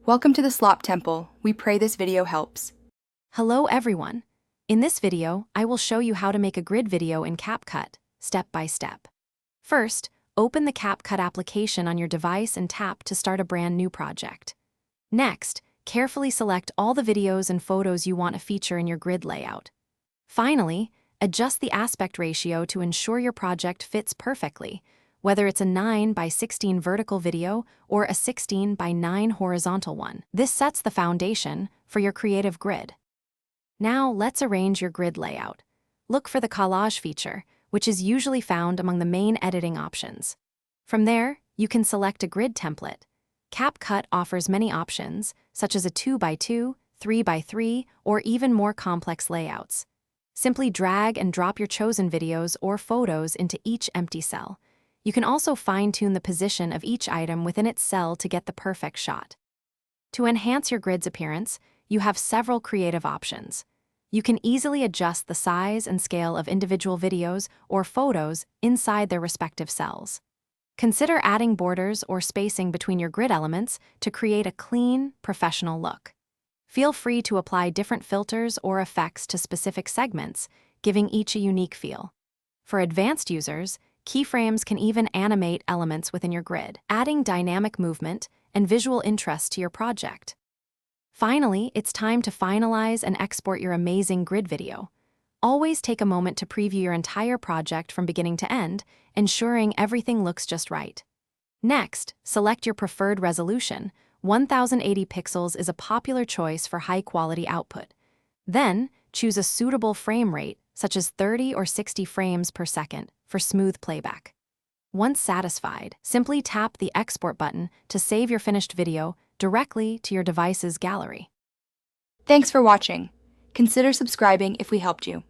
Welcome to the Slop Temple. We pray this video helps. Hello everyone. In this video, I will show you how to make a grid video in Capcut, step by step. First, open the Capcut application on your device and tap to start a brand new project. Next, carefully select all the videos and photos you want to feature in your grid layout. Finally, adjust the aspect ratio to ensure your project fits perfectly, whether it's a 9 by 16 vertical video or a 16 by 9 horizontal one. This sets the foundation for your creative grid. Now let's arrange your grid layout. Look for the collage feature, which is usually found among the main editing options. From there, you can select a grid template. Capcut offers many options, such as a 2 by 2, 3 by 3, or even more complex layouts. Simply drag and drop your chosen videos or photos into each empty cell. You can also fine-tune the position of each item within its cell to get the perfect shot. To enhance your grid's appearance, you have several creative options. You can easily adjust the size and scale of individual videos or photos inside their respective cells. Consider adding borders or spacing between your grid elements to create a clean, professional look. Feel free to apply different filters or effects to specific segments, giving each a unique feel. For advanced users, keyframes can even animate elements within your grid, adding dynamic movement and visual interest to your project. Finally, it's time to finalize and export your amazing grid video. Always take a moment to preview your entire project from beginning to end, ensuring everything looks just right. Next, select your preferred resolution. 1080 pixels is a popular choice for high-quality output. Then, choose a suitable frame rate, such as 30 or 60 frames per second, for smooth playback. Once satisfied, simply tap the Export button to save your finished video directly to your device's gallery. Thanks for watching. Consider subscribing if we helped you.